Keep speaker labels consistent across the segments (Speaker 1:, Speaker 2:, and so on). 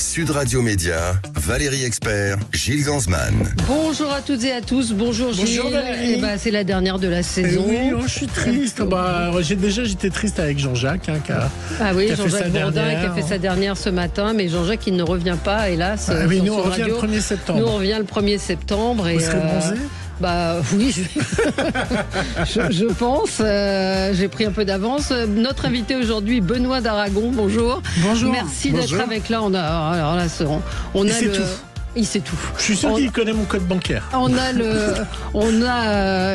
Speaker 1: Sud Radio Média, Valérie Expert, Gilles Gansman.
Speaker 2: Bonjour à toutes et à tous, bonjour Gilles.
Speaker 3: Bonjour Valérie.
Speaker 2: C'est la dernière de la saison.
Speaker 3: Oui, je suis triste. J'étais triste avec Jean-Jacques. Qui a
Speaker 2: Jean-Jacques Bourdin qui a fait sa dernière ce matin, mais Jean-Jacques il ne revient pas, hélas.
Speaker 3: Nous on revient le 1er septembre.
Speaker 2: Nous on revient le 1er septembre.
Speaker 3: Vous serez bronzé ?
Speaker 2: Oui, je pense. J'ai pris un peu d'avance. Notre invité aujourd'hui, Benoît d'Aragon. Bonjour.
Speaker 3: Bonjour.
Speaker 2: Merci d'être avec là. Il sait tout.
Speaker 3: Je suis sûr qu'il connaît mon code bancaire.
Speaker 2: On a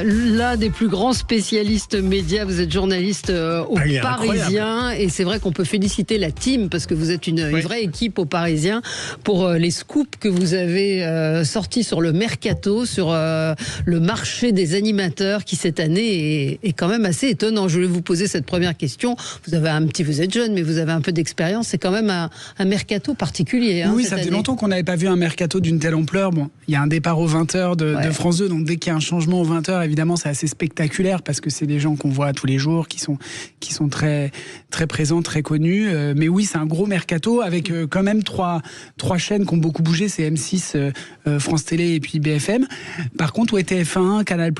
Speaker 2: l'un des plus grands spécialistes médias. Vous êtes journaliste au Parisien. Et c'est vrai qu'on peut féliciter la team parce que vous êtes une vraie équipe au Parisien pour les scoops que vous avez sortis sur le mercato, sur le marché des animateurs qui cette année est quand même assez étonnant. Je voulais vous poser cette première question. Vous êtes jeune, mais vous avez un peu d'expérience. C'est quand même un mercato particulier.
Speaker 4: Oui, ça faisait longtemps qu'on n'avait pas vu un mercato d'une telle ampleur. Bon, il y a un départ aux 20h de France 2, donc dès qu'il y a un changement aux 20h, évidemment, c'est assez spectaculaire parce que c'est des gens qu'on voit tous les jours, qui sont très, très présents, très connus. Mais oui, c'est un gros mercato avec quand même trois chaînes qui ont beaucoup bougé, c'est M6, France Télé et puis BFM. Par contre, TF1, Canal+,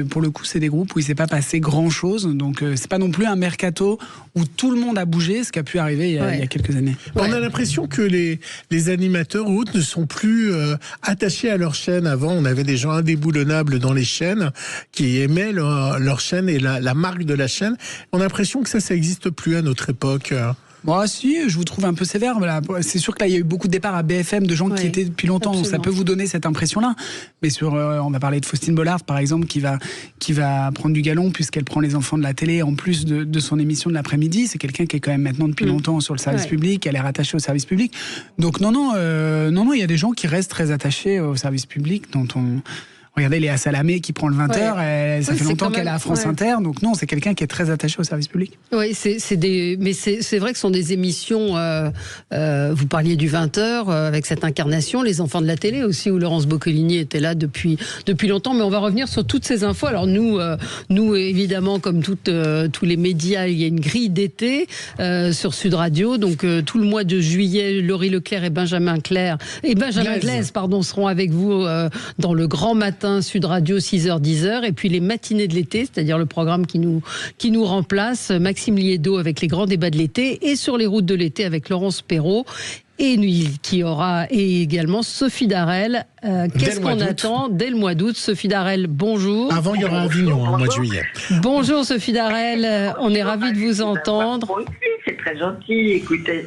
Speaker 4: pour le coup, c'est des groupes où il ne s'est pas passé grand-chose. Donc, c'est pas non plus un mercato où tout le monde a bougé, ce qui a pu arriver il y a quelques années.
Speaker 3: On a l'impression que les animateurs ou autres ne sont plus attachés à leur chaîne. Avant, on avait des gens indéboulonnables dans les chaînes qui aimaient leur chaîne et la marque de la chaîne. On a l'impression que ça n'existe plus à notre époque.
Speaker 4: Bon, si, je vous trouve un peu sévère. Voilà. C'est sûr que là, il y a eu beaucoup de départs à BFM de gens qui étaient depuis longtemps. Absolument. Donc ça peut vous donner cette impression-là. Mais on va parler de Faustine Bollard, par exemple, qui va prendre du galon puisqu'elle prend les enfants de la télé en plus de son émission de l'après-midi. C'est quelqu'un qui est quand même maintenant depuis longtemps sur le service public. Elle est rattachée au service public. Donc non, il y a des gens qui restent très attachés au service public dont on... Regardez Léa Salamé qui prend le 20h, ça fait longtemps qu'elle est à France Inter, donc non, c'est quelqu'un qui est très attaché au service public.
Speaker 2: Oui, mais c'est vrai que ce sont des émissions, vous parliez du 20h, avec cette incarnation, les enfants de la télé aussi, où Laurence Boccolini était là depuis longtemps, mais on va revenir sur toutes ces infos. Alors nous évidemment, comme tous les médias, il y a une grille d'été sur Sud Radio, donc tout le mois de juillet, Laurie Leclerc et Benjamin Glaise seront avec vous dans le grand matin Sud Radio 6h-10h, et puis les matinées de l'été, c'est-à-dire le programme qui nous remplace, Maxime Liédo avec les grands débats de l'été, et sur les routes de l'été avec Laurence Perrault. Et également Sophie Darel. Qu'est-ce qu'on attend dès le mois d'août? Sophie Darel, bonjour.
Speaker 3: Avant, il y aura Avignon au mois de juillet.
Speaker 2: Bonjour Sophie Darel, on est ravis de vous entendre.
Speaker 5: Oui, c'est très gentil, écoutez.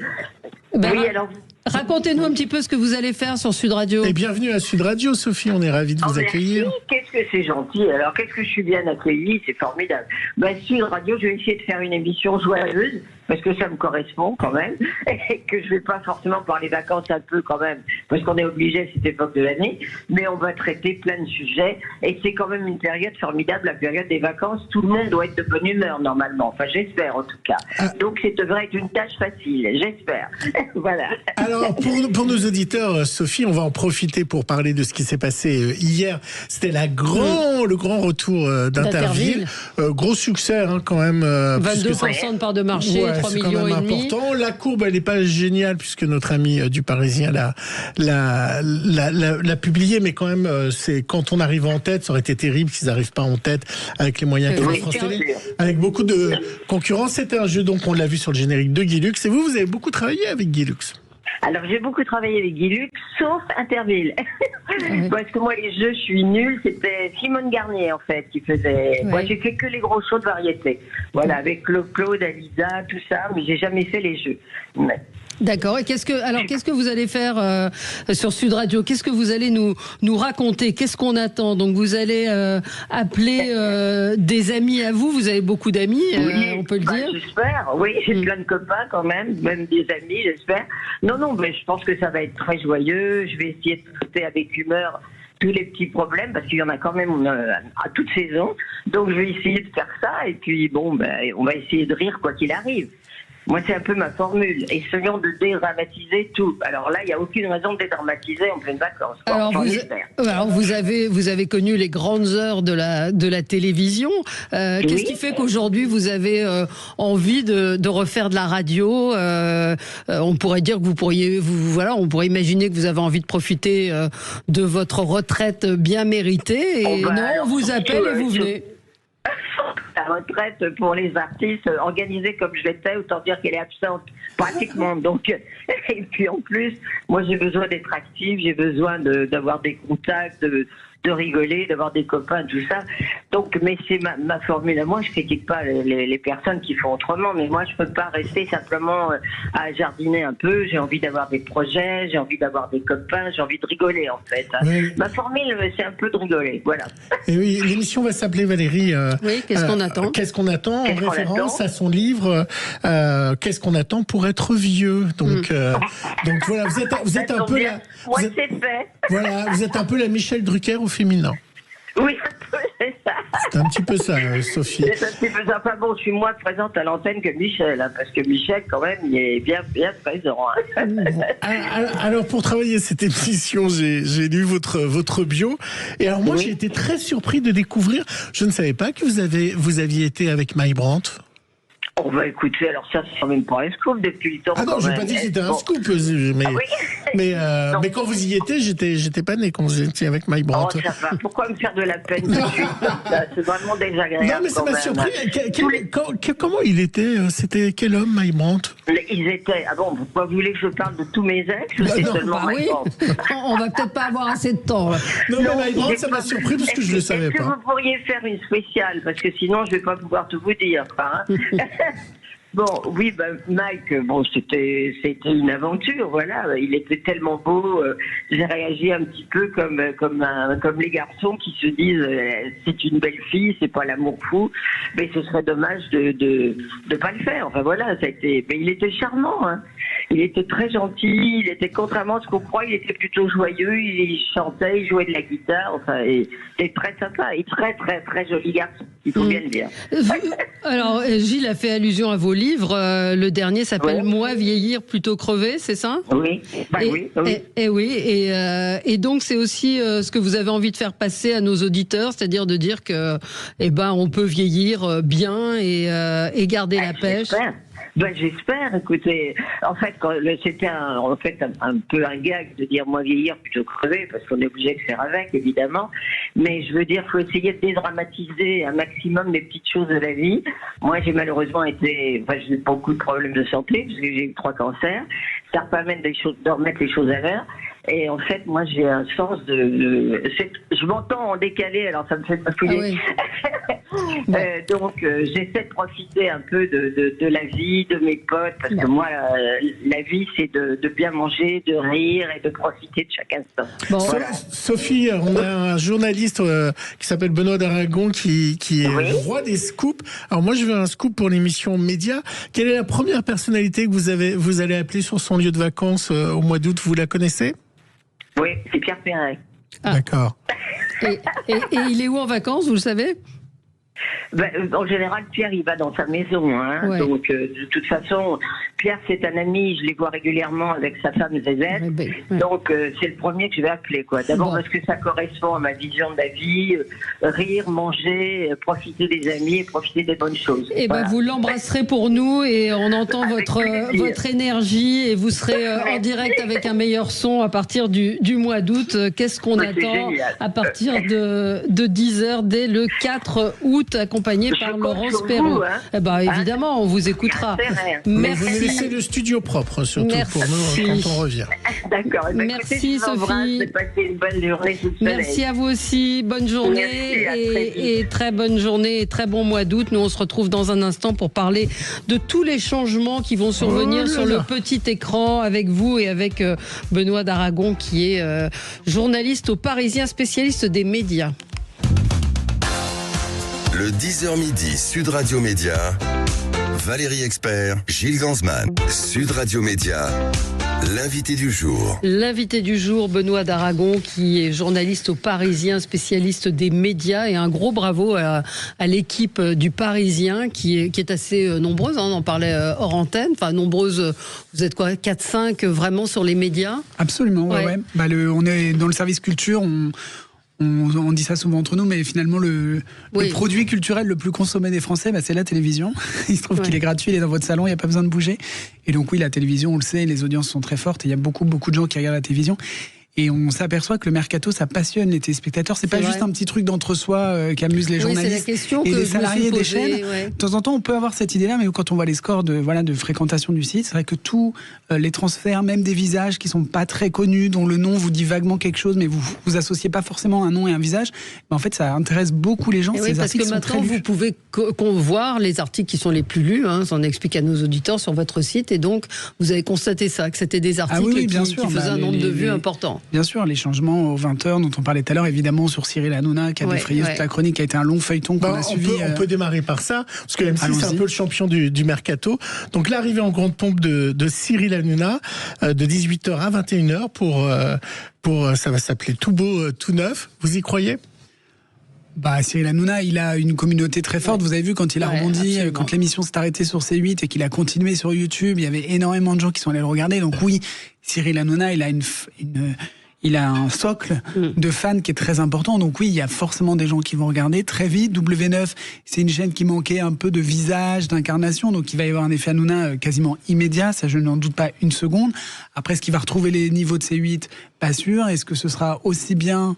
Speaker 2: Racontez-nous un petit peu ce que vous allez faire sur Sud Radio.
Speaker 3: Et bienvenue à Sud Radio, Sophie, on est ravis de vous accueillir.
Speaker 5: Qu'est-ce que c'est gentil. Alors, qu'est-ce que je suis bien accueillie, c'est formidable. Sud Radio, je vais essayer de faire une émission joyeuse, parce que ça me correspond quand même, et que je vais pas forcément parler vacances un peu quand même, parce qu'on est obligé à cette époque de l'année, mais on va traiter plein de sujets, et c'est quand même une période formidable, la période des vacances. Tout le monde doit être de bonne humeur normalement, enfin j'espère en tout cas. Donc ça devrait être une tâche facile, j'espère. Voilà.
Speaker 3: Alors pour nos auditeurs, Sophie, on va en profiter pour parler de ce qui s'est passé hier. C'était le grand retour d'Interville. Gros succès quand même.
Speaker 2: 22% de part de marché. 3 millions et demi.
Speaker 3: Important. La courbe, elle n'est pas géniale puisque notre ami du Parisien l'a publié, mais quand même, c'est quand on arrive en tête, ça aurait été terrible s'ils n'arrivent pas en tête avec les moyens que France Télé, avec beaucoup de concurrence. C'était un jeu, donc on l'a vu sur le générique de Guy Lux. Et vous avez beaucoup travaillé avec Guy Lux.
Speaker 5: Alors, j'ai beaucoup travaillé avec Guy Lux, sauf Interville. Parce que moi, les jeux, je suis nulle. C'était Simone Garnier, en fait, qui faisait... Moi, j'ai fait que les gros shows de variété. Voilà, avec Claude, Alisa, tout ça, mais j'ai jamais fait les jeux.
Speaker 2: D'accord. Et qu'est-ce que vous allez faire sur Sud Radio? Qu'est-ce que vous allez nous raconter? Qu'est-ce qu'on attend? Donc, vous allez appeler des amis à vous. Vous avez beaucoup d'amis, on peut le dire.
Speaker 5: J'espère. Oui, j'ai plein de copains quand même des amis, j'espère. Non, mais je pense que ça va être très joyeux. Je vais essayer de traiter avec humeur tous les petits problèmes, parce qu'il y en a quand même à toute saison. Donc, je vais essayer de faire ça. Et puis, on va essayer de rire quoi qu'il arrive. Moi, c'est un peu ma formule. Essayons de dédramatiser tout. Alors là, il n'y a aucune raison de dédramatiser en pleine vacances.
Speaker 2: Alors, vous avez connu les grandes heures de la télévision. Qu'est-ce qui fait qu'aujourd'hui, vous avez envie de refaire de la radio? On pourrait dire que on pourrait imaginer que vous avez envie de profiter de votre retraite bien méritée. Et on vous appelle et vous venez.
Speaker 5: La retraite pour les artistes, organisée comme je l'étais, autant dire qu'elle est absente pratiquement. Donc, et puis en plus, moi j'ai besoin d'être active, j'ai besoin d'avoir des contacts, de rigoler, d'avoir des copains, tout ça. Donc, mais c'est ma formule à moi. Je critique pas les personnes qui font autrement, mais moi je peux pas rester simplement à jardiner un peu. J'ai envie d'avoir des projets, j'ai envie d'avoir des copains, j'ai envie de rigoler en fait. Oui. Ma formule, c'est un peu de rigoler, voilà.
Speaker 3: Et oui, l'émission va s'appeler Valérie.
Speaker 2: Oui, qu'est-ce qu'on attend?
Speaker 3: Qu'est-ce qu'on attend en référence à son livre Qu'est-ce qu'on attend pour être vieux? Donc voilà, vous êtes un peu la.
Speaker 5: Moi, c'est fait.
Speaker 3: Voilà, vous êtes un peu la Michel Drucker au féminin.
Speaker 5: Oui, c'est ça.
Speaker 3: C'est un petit peu ça, Sophie.
Speaker 5: C'est un petit peu ça. Enfin bon, je suis moins présente à l'antenne que Michel, hein, parce que Michel, quand même, il est bien présent. Hein.
Speaker 3: Alors, pour travailler cette émission, j'ai lu votre bio. Et alors, moi, j'ai été très surpris de découvrir, je ne savais pas que vous aviez été avec Mike Brandt.
Speaker 5: On va écouter, alors ça, c'est quand même pas un scoop depuis le temps.
Speaker 3: Ah non, je n'ai pas dit que c'était un scoop, mais quand vous y étiez, j'étais pas né quand vous étiez avec Mike Brandt.
Speaker 5: Oh, ça va. Pourquoi me faire de la peine tout de suite? C'est vraiment désagréable.
Speaker 3: Non, mais ça m'a surpris. Comment il était? C'était quel homme, Mike Brandt?
Speaker 5: Ils étaient. Ah bon, pourquoi vous voulez que je parle de tous mes ex? C'est seulement Mike Brandt.
Speaker 2: On va peut-être pas avoir assez de temps. Là.
Speaker 3: Non, mais Mike Brandt, ça m'a surpris parce que je le savais pas.
Speaker 5: Est-ce que vous pourriez faire une spéciale? Parce que sinon, je vais pas pouvoir tout vous dire. Hein. Bon, oui, Mike, c'était une aventure, voilà. Il était tellement beau. J'ai réagi un petit peu comme les garçons qui se disent c'est une belle fille, c'est pas l'amour fou, mais ce serait dommage de pas le faire. Enfin voilà, ça a été. Mais il était charmant. Hein. Il était très gentil. Il était, contrairement à ce qu'on croit, il était plutôt joyeux. Il chantait, il jouait de la guitare. Enfin, il était très sympa. Et très très très joli garçon. Il faut bien le dire.
Speaker 2: Alors, Gilles a fait allusion à vos livres. Le dernier s'appelle Moi vieillir plutôt crever, c'est ça?
Speaker 5: Oui.
Speaker 2: Et donc c'est aussi ce que vous avez envie de faire passer à nos auditeurs, c'est-à-dire de dire que, on peut vieillir bien et garder la pêche.
Speaker 5: J'espère, écoutez, en fait, c'était un peu un gag de dire moi vieillir plutôt crever, parce qu'on est obligé de faire avec, évidemment, mais je veux dire, il faut essayer de dédramatiser un maximum les petites choses de la vie. Moi, j'ai malheureusement j'ai beaucoup de problèmes de santé, parce que j'ai eu 3 cancers, ça permet de remettre les choses à l'heure. Et en fait, moi, j'ai un sens je m'entends en décalé, alors ça me fait pas fouiller. Donc, j'essaie de profiter un peu de la vie, de mes potes, parce que moi, la vie, c'est de bien manger, de rire et de profiter de chaque instant.
Speaker 3: Voilà. Sophie, on a un journaliste qui s'appelle Benoît d'Aragon qui est le roi des scoops. Alors moi, je veux un scoop pour l'émission Média. Quelle est la première personnalité que vous allez appeler sur son lieu de vacances au mois d'août? Vous la connaissez?
Speaker 5: Oui, c'est Pierre Perret.
Speaker 3: D'accord.
Speaker 2: Et il est où en vacances, vous le savez?
Speaker 5: En général, Pierre, il va dans sa maison. Hein. Ouais. Donc, de toute façon, Pierre, c'est un ami. Je les vois régulièrement avec sa femme Zézette. Ouais. Donc, c'est le premier que je vais appeler. D'abord parce que ça correspond à ma vision de la vie. Rire, manger, profiter des amis et profiter des bonnes choses.
Speaker 2: Et vous l'embrasserez pour nous et on entend votre énergie et vous serez en direct avec un meilleur son à partir du mois d'août. Qu'est-ce qu'on attend à partir de 10h dès le 4 août? Accompagné par Laurence Perrault. Évidemment, on vous écoutera.
Speaker 3: Merci. Vous me laissez le studio propre, surtout pour nous, quand on revient.
Speaker 5: D'accord.
Speaker 2: Merci, Sophie.
Speaker 5: Une bonne journée.
Speaker 2: Merci à vous aussi. Bonne journée et très bonne journée et très bon mois d'août. Nous, on se retrouve dans un instant pour parler de tous les changements qui vont survenir sur le petit écran avec vous et avec Benoît d'Aragon, qui est journaliste au Parisien, spécialiste des médias.
Speaker 1: Le 10h midi, Sud Radio Média, Valérie Expert, Gilles Gansman. Sud Radio Média, L'invité du jour.
Speaker 2: L'invité du jour, Benoît d'Aragon, qui est journaliste au Parisien, spécialiste des médias, et un gros bravo à l'équipe du Parisien qui est assez nombreuse, on en parlait hors antenne, enfin nombreuse, vous êtes quoi, 4-5 vraiment sur les médias?
Speaker 4: Absolument, ouais. Bah, on est dans le service culture, on dit ça souvent entre nous, mais finalement le produit culturel le plus consommé des Français, c'est la télévision. Il se trouve qu'il est gratuit, il est dans votre salon, il n'y a pas besoin de bouger. Et donc oui, la télévision, on le sait, les audiences sont très fortes et il y a beaucoup de gens qui regardent la télévision. Et on s'aperçoit que le mercato, ça passionne les téléspectateurs. C'est pas juste un petit truc d'entre-soi qui amuse les journalistes et les salariés des chaînes. De temps en temps, on peut avoir cette idée-là, mais quand on voit les scores de fréquentation du site, c'est vrai que tous les transferts, même des visages qui sont pas très connus, dont le nom vous dit vaguement quelque chose, mais vous associez pas forcément un nom et un visage, en fait, ça intéresse beaucoup les gens.
Speaker 2: Ces parce que maintenant, vous pouvez voir les articles qui sont les plus lus, ça on explique à nos auditeurs sur votre site, et donc vous avez constaté ça, que c'était des articles qui faisaient un nombre de vues important.
Speaker 4: Bien sûr, les changements aux 20h dont on parlait tout à l'heure, évidemment sur Cyril Hanouna qui a défrayé toute la chronique, qui a été un long feuilleton qu'on a suivi.
Speaker 3: On peut démarrer par ça, parce que M6 c'est un peu le champion du mercato. Donc l'arrivée en grande pompe de Cyril Hanouna de 18h à 21h pour ça va s'appeler Tout beau, tout neuf. Vous y croyez ?
Speaker 4: Cyril Hanouna, il a une communauté très forte. Vous avez vu quand il a rebondi, quand l'émission s'est arrêtée sur C8 et qu'il a continué sur YouTube, il y avait énormément de gens qui sont allés le regarder. Donc oui, Cyril Hanouna, il a un socle de fans qui est très important. Donc oui, il y a forcément des gens qui vont regarder très vite. W9, c'est une chaîne qui manquait un peu de visage, d'incarnation. Donc il va y avoir un effet Hanouna quasiment immédiat. Ça, je n'en doute pas une seconde. Après, est-ce qu'il va retrouver les niveaux de C8 ? Pas sûr. Est-ce que ce sera aussi bien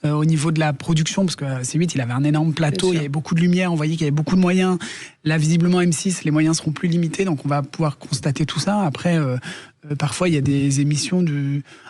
Speaker 4: au niveau de la production, parce que C8 il avait un énorme plateau, il y avait beaucoup de lumière, on voyait qu'il y avait beaucoup de moyens. Là visiblement M6, les moyens seront plus limités, donc on va pouvoir constater tout ça. Après parfois il y a des émissions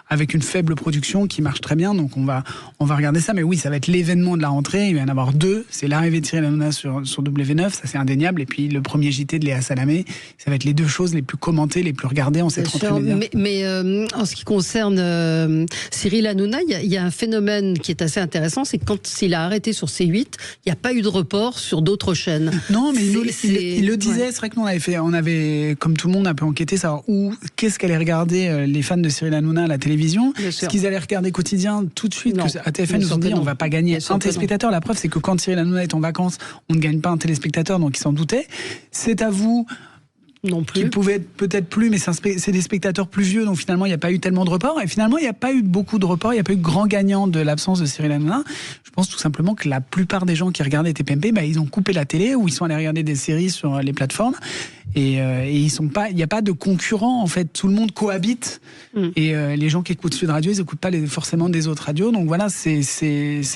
Speaker 4: avec une faible production qui marchent très bien, donc on va regarder ça. Mais oui, ça va être l'événement de la rentrée, il va y en avoir deux. C'est l'arrivée de Cyril Hanouna sur W9, ça c'est indéniable, et puis le premier JT de Léa Salamé. Ça va être les deux choses les plus commentées, les plus regardées en cette rentrée média.
Speaker 2: Mais en ce qui concerne Cyril Hanouna, il y a un phénomène qui est assez intéressant, c'est que quand il a arrêté sur C8, il n'y a pas eu de report sur d'autres chaînes.
Speaker 4: Non, mais il le disait, c'est vrai que nous on avait, comme tout le monde, un peu enquêté, savoir qu'est-ce qu'allaient regarder les fans de Cyril Hanouna à la télévision, ce qu'ils allaient regarder quotidien tout de suite, à TF1 nous ont dit on va pas gagner un téléspectateur. La preuve, c'est que quand Cyril Hanouna est en vacances, on ne gagne pas un téléspectateur, donc ils s'en doutaient. C'est à vous non plus. Qui pouvaient être peut-être plus, mais c'est des spectateurs plus vieux, donc finalement il n'y a pas eu tellement de reports, et finalement il n'y a pas eu beaucoup de reports, il n'y a pas eu de grand gagnant de l'absence de Cyril Hanouna. Je pense tout simplement que la plupart des gens qui regardaient TPMP, ils ont coupé la télé, ou ils sont allés regarder des séries sur les plateformes, et il n'y a pas de concurrents, en fait, tout le monde cohabite, et les gens qui écoutent Sud Radio, ils n'écoutent pas forcément des autres radios, donc voilà, c'est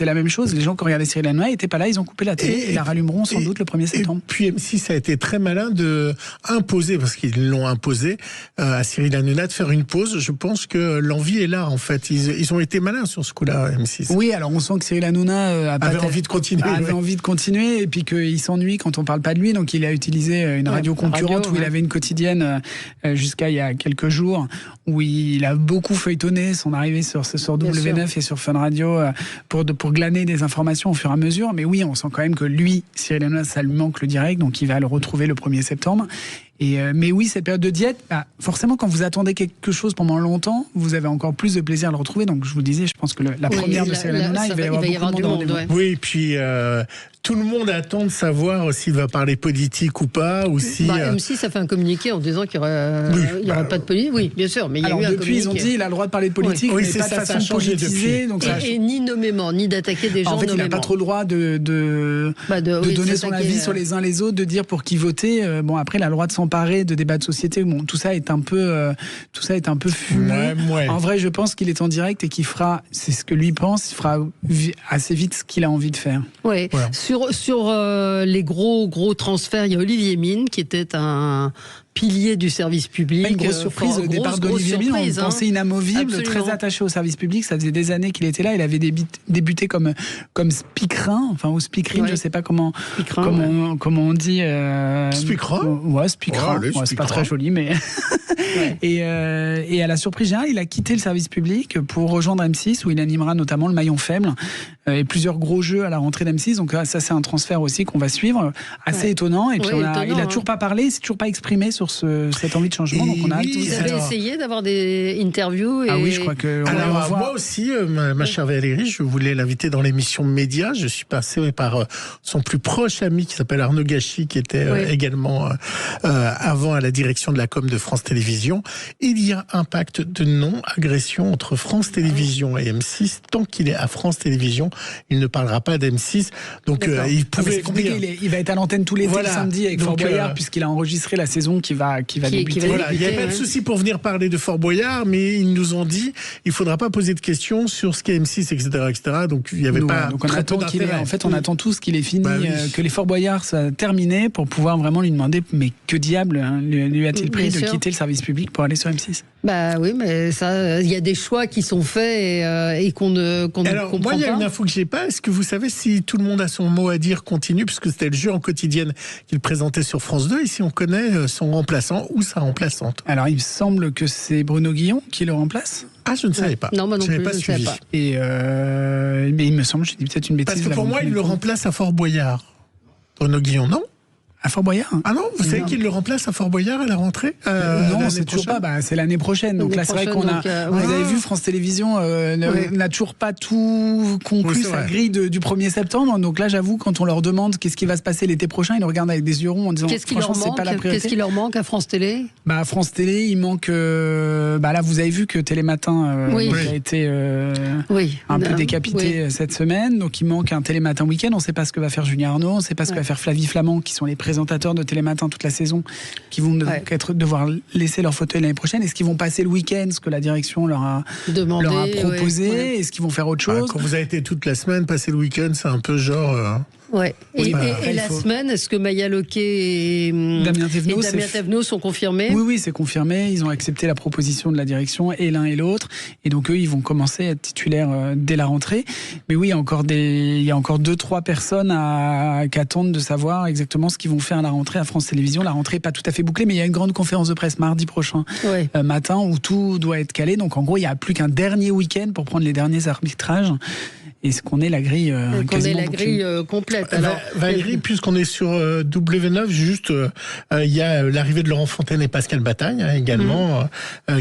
Speaker 4: la même chose. Les gens qui regardaient Cyril Hanouna n'étaient pas là, ils ont coupé la télé, et la rallumeront sans doute le 1er septembre.
Speaker 3: Et puis M6 a été très malin de imposer, parce qu'ils l'ont imposé à Cyril Hanouna, de faire une pause. Je pense que l'envie est là, en fait. Ils ont été malins sur ce coup-là, M6.
Speaker 4: Oui, alors on sent que Cyril Hanouna
Speaker 3: avait envie de continuer.
Speaker 4: Et puis qu'il s'ennuie quand on parle pas de lui, donc il a utilisé une radio concurrente où il avait une quotidienne jusqu'à il y a quelques jours, où il a beaucoup feuilletonné son arrivée sur W9 et sur Fun Radio pour glaner des informations au fur et à mesure. Mais oui, on sent quand même que lui, Cyril Hanouna, ça lui manque le direct, donc il va le retrouver le 1er septembre. Mais oui, cette période de diète, forcément, quand vous attendez quelque chose pendant longtemps, vous avez encore plus de plaisir à le retrouver. Donc, je vous disais, je pense que la première de Cyril Hanouna, il va y avoir beaucoup de monde.
Speaker 3: Oui, puis tout le monde attend de savoir s'il va parler politique ou pas, ou si...
Speaker 2: M6 ça fait un communiqué en disant qu'il n'y aurait pas de politique. Oui, bien sûr, mais il y a eu un
Speaker 4: depuis, ils ont dit qu'il a le droit de parler de politique, mais pas de façon politisée. Donc
Speaker 2: et ni nommément, ni d'attaquer des gens nommément.
Speaker 4: En fait, il n'a pas trop le droit de donner son avis sur les uns les autres, de dire pour qui voter. Après, il a le droit de s'emparer de débats de société. Tout ça est un peu fumé. En vrai, je pense qu'il est en direct et qu'il fera, c'est ce que lui pense, il fera assez vite ce qu'il a envie de faire.
Speaker 2: Oui. Voilà. Sur les gros transferts, il y a Olivier Mine qui était un pilier du service public.
Speaker 4: Une grosse surprise, le départ d'Olivier Mine, on pensait inamovible, absolument. Très attaché au service public. Ça faisait des années qu'il était là. Il avait débuté comme speakerin, ou speakerine, je ne sais pas comment on dit.
Speaker 3: Speakerin.
Speaker 4: Ouais, speakerin. C'est pas très joli, mais. Et à la surprise générale, il a quitté le service public pour rejoindre M6, où il animera notamment le maillon faible et plusieurs gros jeux à la rentrée d'M6. Donc ça, c'est un transfert aussi qu'on va suivre, assez étonnant. Et puis il a toujours pas parlé, il s'est toujours pas exprimé sur sur cette envie de changement. Donc on a
Speaker 2: Vous avez essayé d'avoir des interviews
Speaker 4: Ah oui, je crois que...
Speaker 3: Alors, moi aussi, ma chère Valérie, je voulais l'inviter dans l'émission Média. Je suis passé par son plus proche ami qui s'appelle Arnaud Gachy, qui était également avant à la direction de la com de France Télévisions. Il y a un pacte de non-agression entre France Télévisions et M6. Tant qu'il est à France Télévisions, il ne parlera pas d'M6. Donc il pouvait...
Speaker 4: c'est compliqué, il va être à l'antenne tous les l'été, le samedi, avec Fort Boyard, puisqu'il a enregistré la saison qui va débuter.
Speaker 3: Voilà, il n'y a pas de souci pour venir parler de Fort Boyard, mais ils nous ont dit il ne faudra pas poser de questions sur ce qu'est M6, etc., etc. Donc il n'y avait pas
Speaker 4: donc on
Speaker 3: très
Speaker 4: attend
Speaker 3: peu d'intérêt.
Speaker 4: En fait, on attend tous qu'il ait fini, que les Fort Boyard soient terminés pour pouvoir vraiment lui demander mais que diable lui a-t-il pris de quitter le service public pour aller sur M6 ?
Speaker 2: Bah oui, mais ça, il y a des choix qui sont faits et qu'on ne comprend pas.
Speaker 3: Alors, moi, il y a une info que j'ai pas. Est-ce que vous savez si tout le monde a son mot à dire continue, puisque c'était le jeu en quotidienne qu'il présentait sur France 2, et si on connaît son remplaçant ou sa remplaçante?
Speaker 4: Alors, il me semble que c'est Bruno Guillon qui le remplace.
Speaker 3: Ah, je ne savais pas.
Speaker 2: Non, moi non plus,
Speaker 3: pas
Speaker 2: je ne
Speaker 3: suivi.
Speaker 2: savais pas.
Speaker 4: Mais il me semble, je dis peut-être une bêtise.
Speaker 3: Parce que pour moi, il le remplace à Fort Boyard. Bruno Guillon, non?
Speaker 4: À Fort Boyard?
Speaker 3: Ah non, vous savez qu'il le remplace à Fort Boyard à la rentrée?
Speaker 4: Non, c'est toujours pas. C'est l'année prochaine. Donc là, c'est vrai qu'on a. Vous avez vu, France Télévisions n'a toujours pas tout conclu sa grille du 1er septembre. Donc là, j'avoue, quand on leur demande qu'est-ce qui va se passer l'été prochain, ils nous regardent avec des yeux ronds en disant franchement, c'est pas la priorité.
Speaker 2: Qu'est-ce qui leur manque à France Télé?
Speaker 4: À France Télé, il manque. Là, vous avez vu que Télématin a été un peu décapité cette semaine. Donc il manque un Télématin week-end. On ne sait pas ce que va faire Julien Arnaud. On ne sait pas ce que va faire Flavie Flamand, qui sont les présentateurs de Télématin toute la saison, qui vont devoir laisser leur fauteuil l'année prochaine. Est-ce qu'ils vont passer le week-end, ce que la direction leur a proposé? Est-ce qu'ils vont faire autre chose?
Speaker 3: Quand vous avez été toute la semaine, passer le week-end, c'est un peu genre...
Speaker 2: Ouais. Et la semaine, est-ce que Maya Loquet et Damien Thévenot sont confirmés?
Speaker 4: Oui, c'est confirmé. Ils ont accepté la proposition de la direction, et l'un et l'autre. Et donc, eux, ils vont commencer à être titulaires dès la rentrée. Mais oui, il y a encore 2-3 personnes qui attendent de savoir exactement ce qu'ils vont faire à la rentrée à France Télévisions. La rentrée n'est pas tout à fait bouclée, mais il y a une grande conférence de presse mardi prochain matin où tout doit être calé. Donc, en gros, il n'y a plus qu'un dernier week-end pour prendre les derniers arbitrages. Est-ce qu'on est la grille
Speaker 2: complète?
Speaker 3: Alors, Valérie, puisqu'on est sur W9, juste, il y a l'arrivée de Laurent Fontaine et Pascal Bataille également,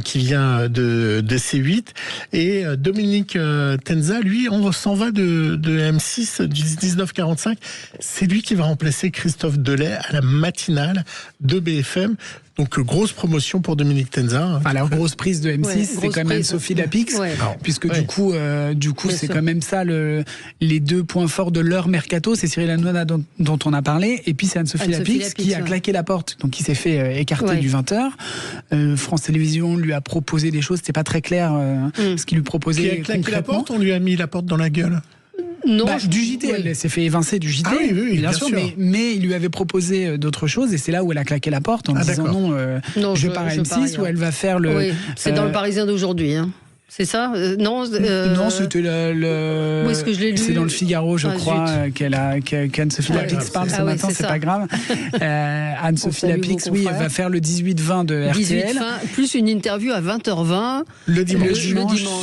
Speaker 3: qui vient de C8. Et Dominique Tenza, lui, on s'en va de M6 du 19h45. C'est lui qui va remplacer Christophe Delay à la matinale de BFM. Donc, grosse promotion pour Dominique Tenza.
Speaker 4: La grosse prise de M6, c'est quand même Anne-Sophie Lapix, puisque du coup, c'est quand même ça les deux points forts de leur mercato. C'est Cyril Hanouna dont on a parlé, et puis c'est Anne-Sophie Lapix qui a claqué la porte, donc qui s'est fait écarter du 20h. France Télévisions lui a proposé des choses, c'était pas très clair ce qu'il lui proposait concrètement.
Speaker 3: Qui a claqué la porte, on lui a mis la porte dans la gueule.
Speaker 2: Non,
Speaker 4: du JT, elle s'est fait évincer du JT, bien sûr. Mais il lui avait proposé d'autres choses, et c'est là où elle a claqué la porte en disant non, je pars à M6, où elle va faire le...
Speaker 2: Oui, c'est dans le Parisien d'aujourd'hui, hein. C'est ça?
Speaker 4: Non, c'était
Speaker 2: Où est-ce que je l'ai lu?
Speaker 4: C'est dans le Figaro, je crois, qu'Anne-Sophie Lapix parle ce matin, c'est pas grave. Anne-Sophie Lapix, elle va faire le 18-20 de RTL.
Speaker 2: Plus une interview à 20h20.
Speaker 4: Le dimanche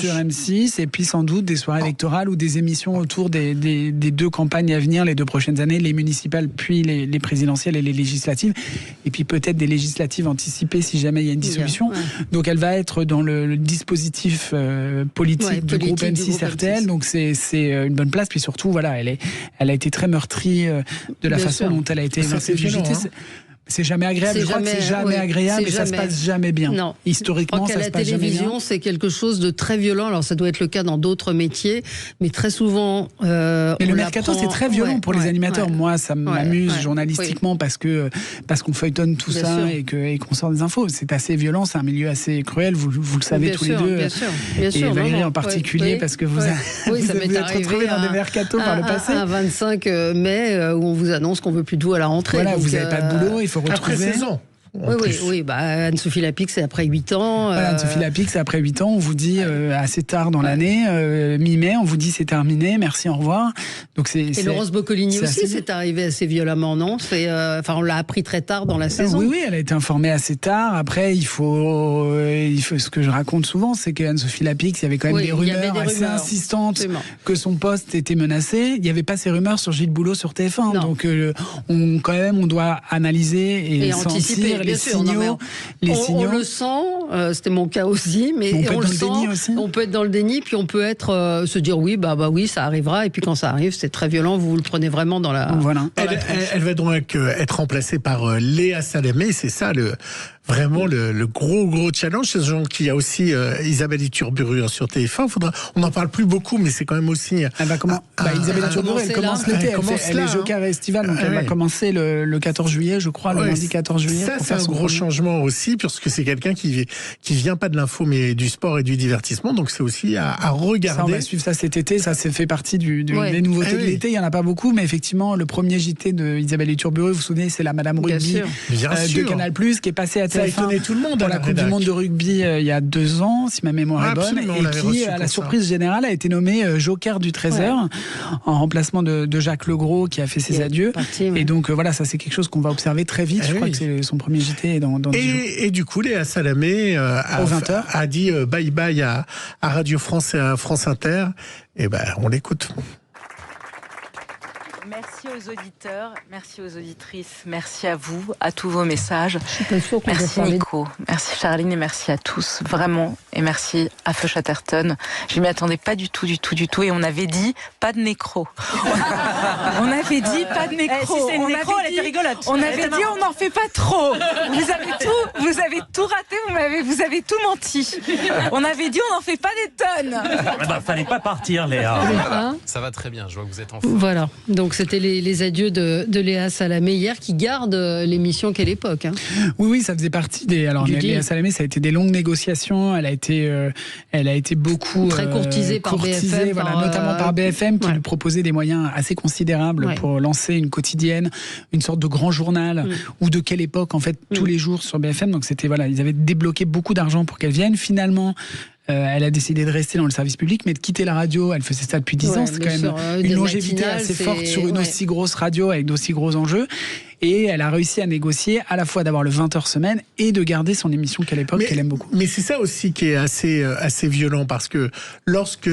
Speaker 4: sur M6, et puis sans doute des soirées électorales ou des émissions autour des deux campagnes à venir, les 2 prochaines années, les municipales, puis les présidentielles et les législatives. Et puis peut-être des législatives anticipées si jamais il y a une dissolution. Donc elle va être dans le dispositif politique du groupe M6 RTL, donc c'est une bonne place. Puis surtout, elle a été très meurtrie de la façon dont elle a été évincée du JT. C'est jamais agréable, je crois que c'est jamais agréable, et ça se passe jamais bien.
Speaker 2: Non.
Speaker 4: Historiquement, ça se passe jamais bien.
Speaker 2: La télévision, c'est quelque chose de très violent. Alors, ça doit être le cas dans d'autres métiers, mais très souvent,
Speaker 4: mais le mercato, c'est très violent pour les animateurs. Moi, ça m'amuse journalistiquement parce qu'on feuilletonne tout ça et qu'on sort des infos. C'est assez violent, c'est un milieu assez cruel. Vous le savez tous les deux.
Speaker 2: Bien sûr,
Speaker 4: et Valérie en particulier, parce que vous êtes retrouvés dans des mercatos par le passé.
Speaker 2: Un 25 mai, où on vous annonce qu'on veut plus de vous à la rentrée.
Speaker 4: Voilà, vous n'avez pas de boulot.
Speaker 3: Après 16 ans.
Speaker 2: Anne-Sophie Lapix, c'est après 8 ans.
Speaker 4: Anne-Sophie Lapix, c'est après 8 ans. On vous dit assez tard dans l'année, mi-mai, on vous dit c'est terminé, merci, au revoir. Donc et
Speaker 2: Laurence Boccolini aussi, c'est arrivé assez violemment, non? On l'a appris très tard dans la saison.
Speaker 4: Oui, elle a été informée assez tard. Après, il faut ce que je raconte souvent, c'est qu'Anne-Sophie Lapix, il y avait quand même des rumeurs assez insistantes que son poste était menacé. Il n'y avait pas ces rumeurs sur Gilles Boulot sur TF1. Donc, on doit analyser et sentir les signaux.
Speaker 2: On le sent, c'était mon cas aussi, mais on le sent. On peut être dans le déni, puis on peut être se dire oui, bah oui, ça arrivera, et puis quand ça arrive, c'est très violent. Vous le prenez vraiment dans la.
Speaker 4: Voilà.
Speaker 3: Elle va donc être remplacée par Léa Salamé. C'est ça vraiment le gros challenge. Qu'il y a aussi Isabelle Iturburu sur TF1. On n'en parle plus beaucoup, mais c'est quand même aussi.
Speaker 4: Isabelle Iturburu, elle commence l'été. Elle est joker estivale, donc elle va commencer le 14 juillet, je crois, le lundi 14 juillet.
Speaker 3: Ça, c'est un gros changement aussi, puisque c'est quelqu'un qui vient pas de l'info, mais du sport et du divertissement. Donc c'est aussi à regarder.
Speaker 4: Ça, on va suivre ça cet été. Ça fait partie des nouveautés de l'été. Il y en a pas beaucoup, mais effectivement, le premier JT de Isabelle Iturburu, vous vous souvenez, c'est la Madame Rugby de Canal+, qui est passée à TF1.
Speaker 3: Ça a étonné tout le monde
Speaker 4: pour la Coupe du Monde de rugby il y a 2 ans, si ma mémoire est bonne, et qui, à la surprise générale, a été nommé joker du 13h en remplacement de Jacques Legros, qui a fait ses adieux. Et donc voilà, ça c'est quelque chose qu'on va observer très vite. Je crois que c'est son premier JT dans 10 jours.
Speaker 3: Et du coup, Léa Salamé a dit bye bye à Radio France et à France Inter. Et on l'écoute.
Speaker 6: Merci aux auditeurs, merci aux auditrices, merci à vous, à tous vos messages.
Speaker 2: Je suis pas sûre qu'on
Speaker 6: merci Nico, merci Charline et merci à tous, vraiment. Et merci à Feu Chatterton. Je m'y attendais pas du tout. Et on avait dit pas de nécro. On avait dit pas de nécro.
Speaker 7: Si c'est une nécro, elle était rigolote.
Speaker 6: On avait dit on n'en fait pas trop. Vous avez tout raté, vous avez tout menti. On avait dit on n'en fait pas des tonnes.
Speaker 7: Fallait pas partir, Léa.
Speaker 8: Ça va très bien, je vois que vous êtes en forme.
Speaker 2: Voilà, donc c'était les adieux de Léa Salamé hier, qui garde l'émission Quelle époque.
Speaker 4: Oui, ça faisait partie des. Alors Léa Salamé, ça a été des longues négociations. Elle a été beaucoup
Speaker 2: très courtisée par BFM,
Speaker 4: notamment par BFM, qui lui proposait des moyens assez considérables pour lancer une quotidienne, une sorte de grand journal ou de Quelle époque en fait tous les jours sur BFM. Donc c'était ils avaient débloqué beaucoup d'argent pour qu'elle vienne. Finalement, elle a décidé de rester dans le service public, mais de quitter la radio. Elle faisait ça depuis 10 ans. C'est quand même une longévité assez forte sur une aussi grosse radio avec d'aussi gros enjeux. Et elle a réussi à négocier à la fois d'avoir le 20h semaine et de garder son émission Quelle époque, qu'elle aime beaucoup.
Speaker 3: Mais c'est ça aussi qui est assez violent, parce que lorsque,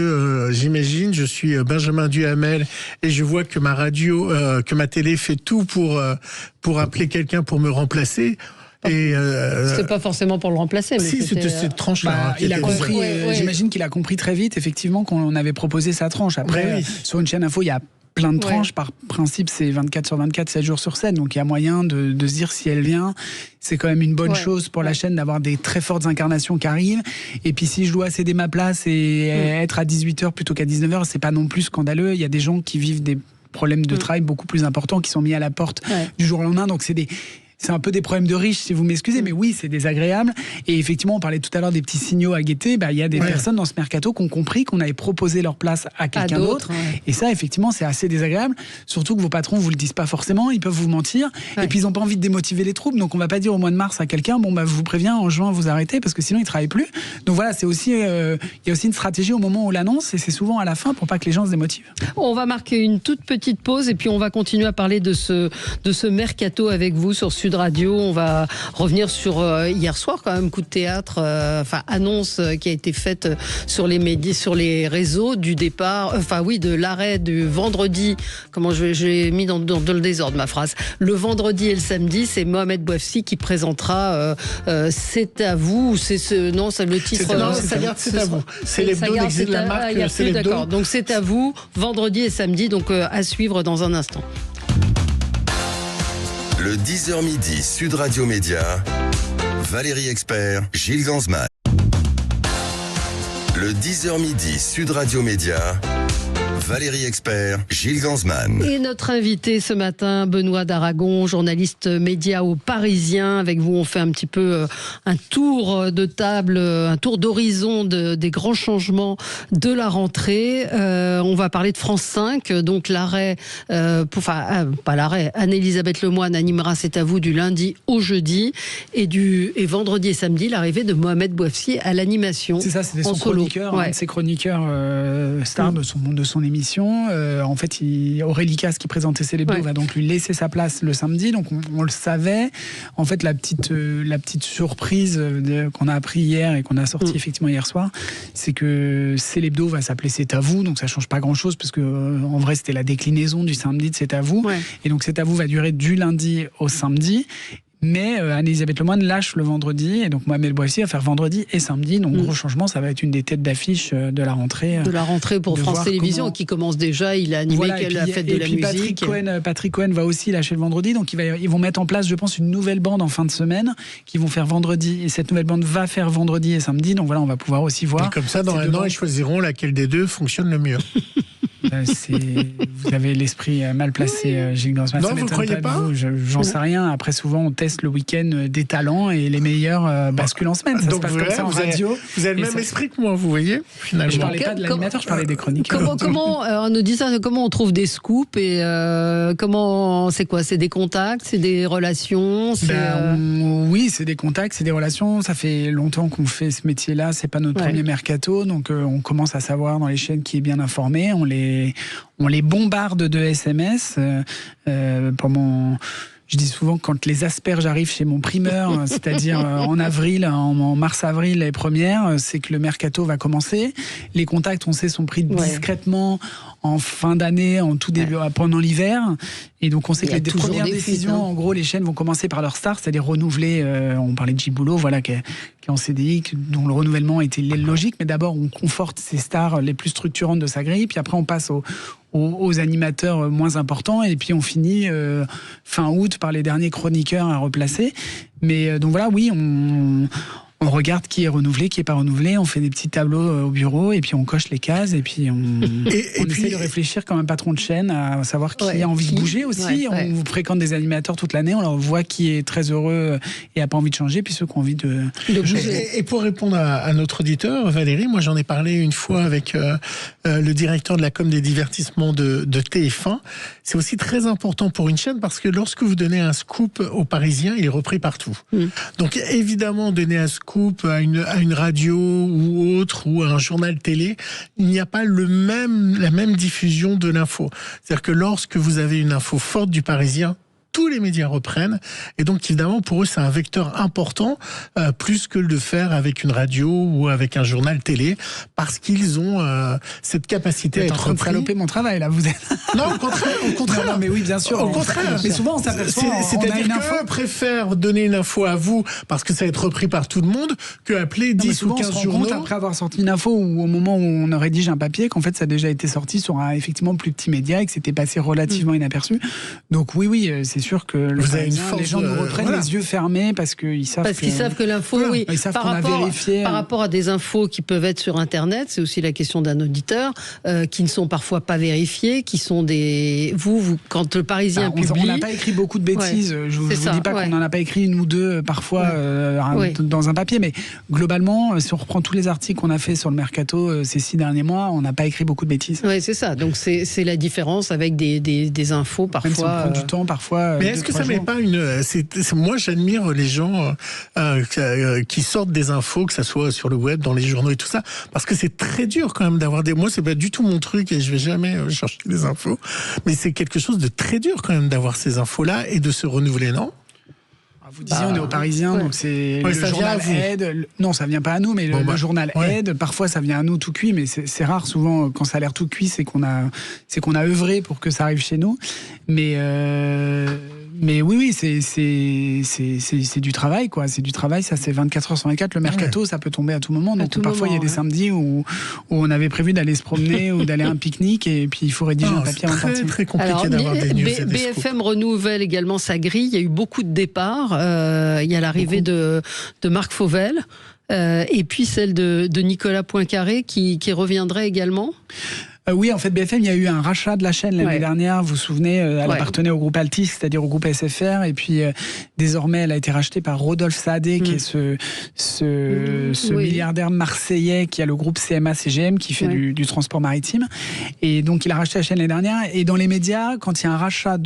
Speaker 3: j'imagine, je suis Benjamin Duhamel et je vois que ma radio, que ma télé fait tout pour appeler quelqu'un pour me remplacer.
Speaker 2: C'était pas forcément pour le remplacer, mais
Speaker 3: c'était cette tranche-là.
Speaker 4: Il a compris. J'imagine qu'il a compris très vite, effectivement, qu'on avait proposé sa tranche. Après, sur une chaîne info, il y a plein de tranches. Par principe, c'est 24 sur 24, 7 jours sur 7. Donc il y a moyen de se dire, si elle vient, c'est quand même une bonne chose pour la chaîne d'avoir des très fortes incarnations qui arrivent. Et puis si je dois céder ma place et être à 18h plutôt qu'à 19h, c'est pas non plus scandaleux. Il y a des gens qui vivent des problèmes de travail beaucoup plus importants, qui sont mis à la porte du jour au lendemain. Donc c'est un peu des problèmes de riches, si vous m'excusez, mais oui, c'est désagréable. Et effectivement, on parlait tout à l'heure des petits signaux à guetter. Il y a des personnes dans ce mercato qui ont compris qu'on avait proposé leur place à quelqu'un d'autre. Et ça, effectivement, c'est assez désagréable. Surtout que vos patrons vous le disent pas forcément, ils peuvent vous mentir. Et puis, ils n'ont pas envie de démotiver les troupes. Donc, on va pas dire au mois de mars à quelqu'un, je vous préviens, en juin, vous arrêtez, parce que sinon, ils travaillent plus. Donc voilà, c'est aussi, il y a aussi une stratégie au moment où on l'annonce, et c'est souvent à la fin pour pas que les gens se démotivent.
Speaker 2: On va marquer une toute petite pause, et puis on va continuer à parler de ce mercato avec vous sur Sud Radio. On va revenir sur hier soir, quand même, coup de théâtre, annonce qui a été faite sur les médias, sur les réseaux, du départ, de l'arrêt du vendredi. Comment j'ai mis dans le désordre ma phrase. Le vendredi et le samedi, c'est Mohamed Bouafsi qui présentera C'est à vous, ou c'est le titre.
Speaker 3: C'est à vous. C'est l'hebdo de la marque.
Speaker 2: D'accord. Donc c'est à vous, vendredi et samedi, donc à suivre dans un instant.
Speaker 1: Le 10h midi, Sud Radio Média, Valérie Expert, Gilles Gansman. Le 10h midi, Sud Radio Média, Valérie Expert, Gilles Gansman.
Speaker 2: Et notre invité ce matin, Benoît d'Aragon, journaliste média au Parisien. Avec vous, on fait un petit peu un tour de table, un tour d'horizon des grands changements de la rentrée. On va parler de France 5, donc l'arrêt, pas l'arrêt, Anne-Elisabeth Lemoine animera C'est à vous du lundi au jeudi, et vendredi et samedi, l'arrivée de Mohamed Bouafsi à l'animation.
Speaker 4: C'est ça, c'était son chroniqueur, un de ses chroniqueurs stars de son émission. En fait, Aurélie Casse, qui présentait Célébdo, va donc lui laisser sa place le samedi. Donc on le savait. En fait, la petite surprise qu'on a appris hier et qu'on a sorti effectivement hier soir, c'est que Célébdo va s'appeler C'est à vous. Donc ça change pas grand-chose, parce que en vrai, c'était la déclinaison du samedi de C'est à vous. Et donc C'est à vous va durer du lundi au samedi. Mais Anne-Elisabeth Lemoine lâche le vendredi, et donc Mohamed Bouazizi va faire vendredi et samedi. Donc gros changement, ça va être une des têtes d'affiche de la rentrée.
Speaker 2: De la rentrée pour France Télévisions, qui commence déjà. Il a animé la fête de la musique.
Speaker 4: Patrick Cohen va aussi lâcher le vendredi, donc ils vont mettre en place, je pense, une nouvelle bande en fin de semaine, qui vont faire vendredi, et cette nouvelle bande va faire vendredi et samedi. Donc voilà, on va pouvoir aussi voir.
Speaker 3: Et comme ça, dans un an, ils choisiront laquelle des deux fonctionne le mieux.
Speaker 4: Vous avez l'esprit mal placé, Gilles Gansman.
Speaker 3: Non, vous ne croyez pas?
Speaker 4: J'en sais rien. Après, souvent, on teste le week-end des talents et les meilleurs basculent en semaine. Ça se passe comme ça en radio.
Speaker 3: Vous avez le même esprit que moi, vous voyez, finalement.
Speaker 4: Je ne parlais pas de l'animateur, je parlais des chroniqueurs.
Speaker 2: On nous dit ça, comment on trouve des scoops et c'est quoi? C'est des contacts, c'est des relations?
Speaker 4: Oui, c'est des contacts, c'est des relations. Ça fait longtemps qu'on fait ce métier-là. C'est pas notre premier mercato, donc on commence à savoir dans les chaînes qui est bien informé. On les bombarde de SMS. Je dis souvent que quand les asperges arrivent chez mon primeur, c'est-à-dire en avril, en mars-avril, les premières, c'est que le mercato va commencer. Les contacts, on sait, sont pris discrètement en fin d'année, en tout début, pendant l'hiver. Et donc on sait que les premières décisions, en gros, les chaînes vont commencer par leur star, c'est-à-dire renouveler. On parlait de Giboulot, voilà, qui est en CDI, dont le renouvellement était logique. Mais d'abord, on conforte ces stars les plus structurantes de sa grille. Puis après, on passe aux animateurs moins importants, et puis on finit fin août par les derniers chroniqueurs à replacer. Mais donc voilà, oui, on regarde qui est renouvelé, qui n'est pas renouvelé, on fait des petits tableaux au bureau, et puis on coche les cases, et puis on essaie de réfléchir comme un patron de chaîne à savoir qui a envie de bouger aussi. On fréquente des animateurs toute l'année, on leur voit qui est très heureux et n'a pas envie de changer, puis ceux qui ont envie de bouger.
Speaker 3: Et pour répondre à notre auditeur, Valérie, moi j'en ai parlé une fois avec le directeur de la com des divertissements de TF1. C'est aussi très important pour une chaîne, parce que lorsque vous donnez un scoop aux Parisiens, il est repris partout. Donc évidemment, donner un scoop à une radio ou autre, ou à un journal télé, il n'y a pas la même diffusion de l'info. C'est-à-dire que lorsque vous avez une info forte du Parisien, tous les médias reprennent, et donc évidemment pour eux c'est un vecteur important, plus que de faire avec une radio ou avec un journal télé, parce qu'ils ont cette capacité à être repris.
Speaker 4: Vous êtes en train de saloper mon travail là, vous êtes...
Speaker 3: Non, au contraire.
Speaker 4: Non, mais oui, bien sûr.
Speaker 3: Au contraire.
Speaker 4: Mais souvent on s'aperçoit,
Speaker 3: c'est-à-dire qu'eux préfèrent donner une info à vous parce que ça va être repris par tout le monde, que appeler 10 ou 15 journaux. On se rend compte après avoir sorti une info, ou au moment où on rédige un papier, qu'en fait ça a déjà été sorti sur un effectivement plus petit média et que c'était passé relativement inaperçu. Donc oui, c'est sûr que les gens nous reprennent les yeux fermés parce qu'ils savent
Speaker 2: que l'info,
Speaker 4: ils savent qu'on a vérifié.
Speaker 2: Par rapport à des infos qui peuvent être sur Internet, c'est aussi la question d'un auditeur, qui ne sont parfois pas vérifiées, qui sont des... Vous quand le Parisien publie...
Speaker 4: On n'a pas écrit beaucoup de bêtises. Je vous dis pas qu'on n'en a pas écrit une ou deux parfois dans un papier, mais globalement, si on reprend tous les articles qu'on a fait sur le mercato ces 6 derniers mois, on n'a pas écrit beaucoup de bêtises.
Speaker 2: Oui, c'est ça. Donc c'est la différence avec des infos parfois...
Speaker 4: Même si on prend du temps parfois...
Speaker 3: Mais est-ce que ça met pas moi j'admire les gens qui sortent des infos, que ça soit sur le web, dans les journaux et tout ça, parce que c'est très dur quand même d'avoir moi c'est pas du tout mon truc et je vais jamais chercher des infos, mais c'est quelque chose de très dur quand même d'avoir ces infos là et de se renouveler, non?
Speaker 4: Vous disiez, on est aux Parisiens, donc c'est le journal Aide. Non, ça vient pas à nous, mais le journal Aide. Parfois, ça vient à nous tout cuit, mais c'est rare. Souvent, quand ça a l'air tout cuit, c'est qu'on a œuvré pour que ça arrive chez nous. Mais oui, c'est du travail, quoi. C'est du travail, ça c'est 24 heures sur 24. Le mercato, ça peut tomber à tout moment. Donc parfois, il y a des samedis où on avait prévu d'aller se promener ou d'aller à un pique-nique, et puis il faut rédiger un papier en entier.
Speaker 3: C'est très compliqué d'avoir des news et des
Speaker 2: BFM renouvelle également sa grille. Il y a eu beaucoup de départs. Il y a l'arrivée de Marc Fauvel. Et puis celle de Nicolas Poincaré qui reviendrait également.
Speaker 4: Oui, en fait, BFM, il y a eu un rachat de la chaîne l'année dernière. Vous vous souvenez, elle appartenait au groupe Altis, c'est-à-dire au groupe SFR. Et puis, désormais, elle a été rachetée par Rodolphe Saadé, qui est ce milliardaire marseillais qui a le groupe CMA-CGM, qui fait du transport maritime. Et donc, il a racheté la chaîne l'année dernière. Et dans les médias, quand il y a un rachat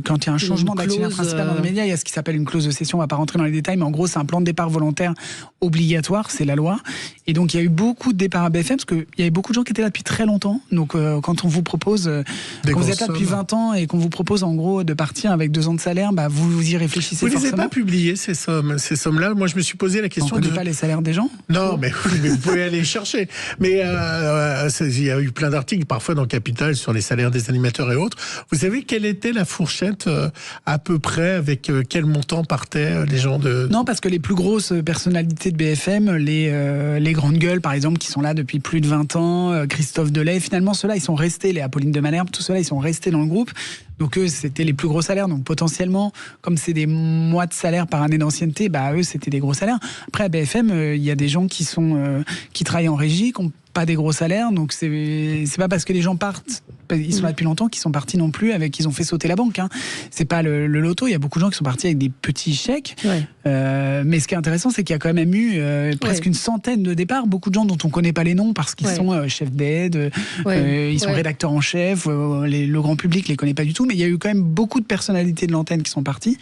Speaker 4: quand il y a un changement d'actionnaire principal dans les médias, il y a ce qui s'appelle une clause de cession. On va pas rentrer dans les détails, mais en gros, c'est un plan de départ volontaire obligatoire. C'est la loi. Et donc, il y a eu beaucoup de départs à BFM, parce qu'il y avait beaucoup de gens qui étaient là depuis très longtemps. Donc, quand on vous propose, quand vous êtes là depuis 20 ans et qu'on vous propose en gros de partir avec 2 ans de salaire, bah, vous y réfléchissez forcément.
Speaker 3: Vous ne les avez pas publiées, ces sommes-là. Moi, je me suis posé la question.
Speaker 4: On ne connaît pas les salaires des gens ?
Speaker 3: Non, mais vous pouvez aller chercher. Mais il y a eu plein d'articles, parfois dans Capital, sur les salaires des animateurs et autres. Vous savez quelle était la fourchette à peu près, avec quel montant partaient les gens de...
Speaker 4: Non, parce que les plus grosses personnalités de BFM, les grandes gueules, par exemple, qui sont là depuis plus de 20 ans, Christophe Delay, finalement, ceux-là, ils sont restés, les Apolline de Malherbe, tout ceux-là, ils sont restés dans le groupe. Donc eux, c'était les plus gros salaires. Donc potentiellement, comme c'est des mois de salaire par année d'ancienneté, bah eux, c'était des gros salaires. Après, à BFM, il y a des gens qui travaillent en régie, qui n'ont pas des gros salaires. Donc c'est pas parce que les gens partent, ils sont là depuis longtemps, qu'ils sont partis non plus qu'ils ont fait sauter la banque. Hein. C'est pas le loto. Il y a beaucoup de gens qui sont partis avec des petits chèques. Ouais. Mais ce qui est intéressant, c'est qu'il y a quand même eu presque une centaine de départs. Beaucoup de gens dont on connaît pas les noms parce qu'ils sont chefs d'aide, ils sont rédacteurs en chef. Le grand public les connaît pas du tout. Mais il y a eu quand même beaucoup de personnalités de l'antenne qui sont parties.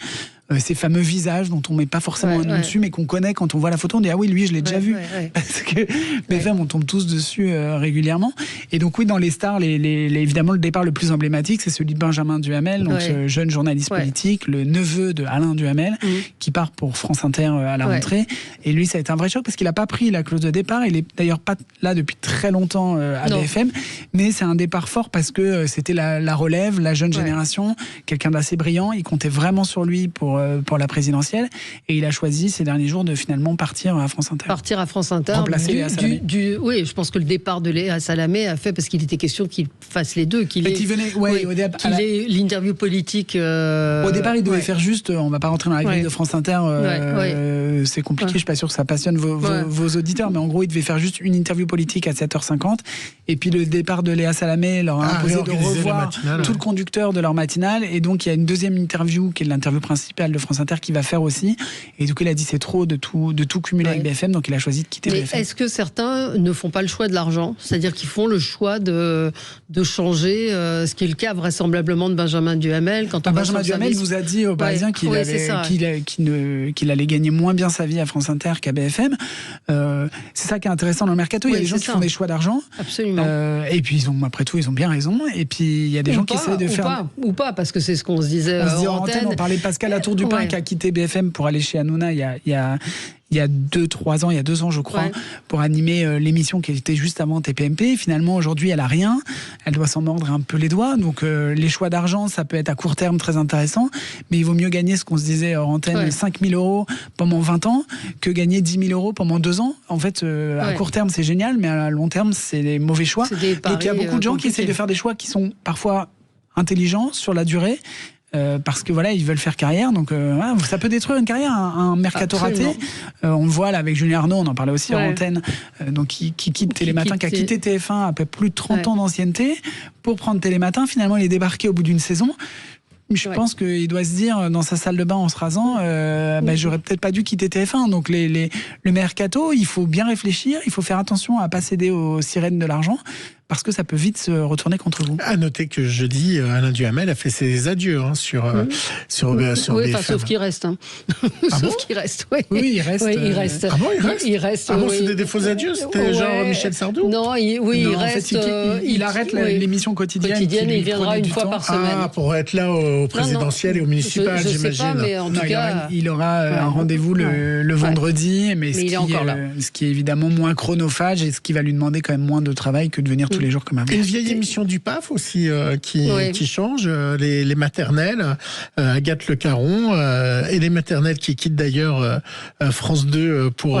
Speaker 4: Ces fameux visages dont on met pas forcément un nom dessus, mais qu'on connaît quand on voit la photo, on dit ah oui, lui je l'ai déjà vu. Parce que BFM, on tombe tous dessus régulièrement. Et donc oui, dans les stars, évidemment le départ le plus emblématique, c'est celui de Benjamin Duhamel, donc ce jeune journaliste politique, le neveu de Alain Duhamel, qui part pour France Inter à la rentrée. Et lui, ça a été un vrai choc parce qu'il a pas pris la clause de départ. Il est d'ailleurs pas là depuis très longtemps à BFM, mais c'est un départ fort parce que c'était la relève, la jeune génération, quelqu'un d'assez brillant. Il comptait vraiment sur lui pour la présidentielle, et il a choisi ces derniers jours de finalement partir à France Inter.
Speaker 2: Partir à France Inter.
Speaker 4: Remplacer Léa Salamé.
Speaker 2: Oui, je pense que le départ de Léa Salamé a fait, parce qu'il était question qu'il fasse les deux, qu'il ait l'interview politique.
Speaker 4: Au départ, il devait faire juste, on va pas rentrer dans la grille de France Inter, c'est compliqué, je suis pas sûr que ça passionne vos auditeurs, mais en gros, il devait faire juste une interview politique à 7h50, et puis le départ de Léa Salamé leur a imposé de revoir tout le conducteur de leur matinale, et donc il y a une deuxième interview qui est l'interview principale de France Inter qui va faire aussi, et du coup il a dit c'est trop de tout cumuler avec BFM, donc il a choisi de quitter BFM.
Speaker 2: Est-ce que certains ne font pas le choix de l'argent, c'est-à-dire qu'ils font le choix de changer, ce qui est le cas vraisemblablement de Benjamin Duhamel. Quand
Speaker 4: Benjamin Duhamel nous a dit aux Parisiens qu'il allait gagner moins bien sa vie à France Inter qu'à BFM. C'est ça qui est intéressant dans le mercato, il y a des gens qui font des choix d'argent. Absolument. Et puis après tout ils ont bien raison, et puis il y a des gens qui essaient de faire...
Speaker 2: Ou pas, parce que c'est ce qu'on se disait en antenne.
Speaker 4: On parlait de Pascal Latour du Pin qui a quitté BFM pour aller chez Hanouna il y a 2-3 ans, il y a 2 ans je crois, pour animer l'émission qui était juste avant TPMP. Finalement aujourd'hui elle a rien, elle doit s'en mordre un peu les doigts, donc les choix d'argent ça peut être à court terme très intéressant, mais il vaut mieux gagner ce qu'on se disait hors antenne, 5 000 € pendant 20 ans que gagner 10 000 € pendant 2 ans. En fait à court terme c'est génial, mais à long terme c'est des mauvais choix. Donc il y a beaucoup de gens qui essayent de faire des choix qui sont parfois intelligents sur la durée, parce que voilà, ils veulent faire carrière, donc ça peut détruire une carrière, un mercato raté. On le voit là avec Julien Arnaud, on en parlait aussi en antenne, donc qui quitte Télématin, qui a quitté TF1 après plus de 30 ans d'ancienneté pour prendre Télématin. Finalement, il est débarqué au bout d'une saison. Je pense qu'il doit se dire dans sa salle de bain en se rasant, j'aurais peut-être pas dû quitter TF1. Donc le mercato, il faut bien réfléchir, il faut faire attention à pas céder aux sirènes de l'argent, parce que ça peut vite se retourner contre vous.
Speaker 3: À noter que jeudi, Alain Duhamel a fait ses adieux sur BFM.
Speaker 2: Sauf qu'il reste. Sauf qu'il reste,
Speaker 4: Oui, il reste.
Speaker 2: Il reste.
Speaker 3: Ah bon, il reste.
Speaker 2: Il reste.
Speaker 3: Ah bon, c'était des faux adieux, c'était genre Michel Sardou.
Speaker 2: Non, il reste.
Speaker 4: En fait, il arrête l'émission quotidienne.
Speaker 2: Il viendra une fois par semaine.
Speaker 3: Pour être là au présidentiel et au municipal, j'imagine.
Speaker 2: Je sais pas, mais en tout cas,
Speaker 4: il aura un rendez-vous le vendredi, mais ce qui est évidemment moins chronophage et ce qui va lui demander quand même moins de travail que de venir tous les jours comme avant.
Speaker 3: Une vieille émission du PAF aussi qui change, les maternelles, Agathe Le Caron, et les maternelles qui quittent d'ailleurs France 2 pour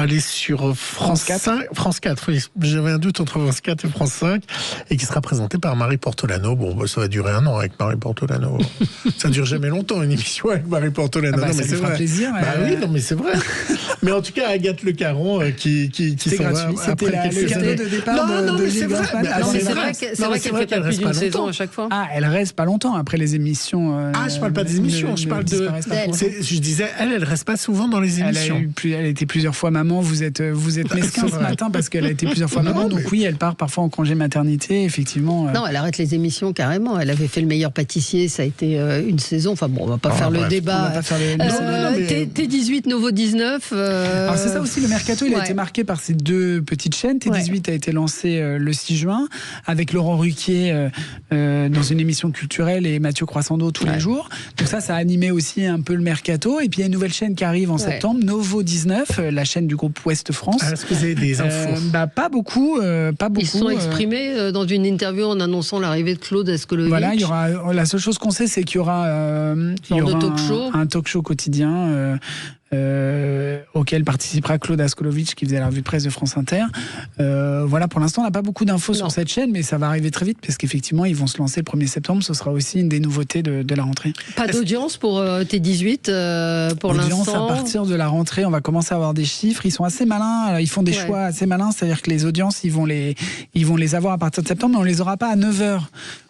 Speaker 3: aller sur France 4, oui. J'avais un doute entre France 4 et France 5, et qui sera présenté par Marie Portolano. Bon, ça va durer 1 an avec Marie Portolano. Ça dure jamais longtemps, une émission avec Marie Portolano.
Speaker 4: Non, mais c'est vrai. Plaisir.
Speaker 3: Oui, non, mais c'est vrai. Mais en tout cas, Agathe Le Caron, qui s'en va
Speaker 4: après quelques années. De départ de Gilles Gansman.
Speaker 2: C'est vrai qu'elle fait pas plus d'une saison à chaque fois.
Speaker 4: Elle reste pas longtemps après les émissions.
Speaker 3: Je parle pas des émissions, je parle de... Je disais, elle reste pas souvent dans les émissions.
Speaker 4: Elle a été plusieurs fois maman, vous êtes mesquin ce matin parce qu'elle a été plusieurs fois maman. Donc oui, elle part parfois en congé maternité, effectivement.
Speaker 2: Non, elle arrête les émissions carrément. Elle avait fait Le Meilleur Pâtissier, ça a été une saison. Enfin bon, on va pas faire le débat.
Speaker 4: On va pas faire
Speaker 2: T18, Novo 19.
Speaker 4: Alors c'est ça aussi, le mercato, il a été marqué par ces deux petites chaînes. T18 a été lancé le 6 juin avec Laurent Ruquier dans une émission culturelle et Mathieu Croissando tous les jours. Donc ça a animé aussi un peu le mercato. Et puis il y a une nouvelle chaîne qui arrive en septembre, Novo 19, la chaîne du groupe Ouest France.
Speaker 3: Est-ce que vous avez des infos?
Speaker 4: Pas beaucoup.
Speaker 2: Ils se sont exprimés dans une interview en annonçant l'arrivée de Claude Askolovitch.
Speaker 4: Voilà, il y aura, la seule chose qu'on sait, c'est qu'il y aura, un talk-show quotidien auquel participera Claude Askolovitch qui faisait la revue de presse de France Inter. Voilà, pour l'instant on n'a pas beaucoup d'infos sur cette chaîne, mais ça va arriver très vite parce qu'effectivement ils vont se lancer le 1er septembre, ce sera aussi une des nouveautés de la rentrée.
Speaker 2: Pas d'audience pour T18 pour l'instant.
Speaker 4: À partir de la rentrée on va commencer à avoir des chiffres, ils sont assez malins, ils font des choix assez malins, c'est-à-dire que les audiences ils vont les avoir à partir de septembre, mais on les aura pas à 9h.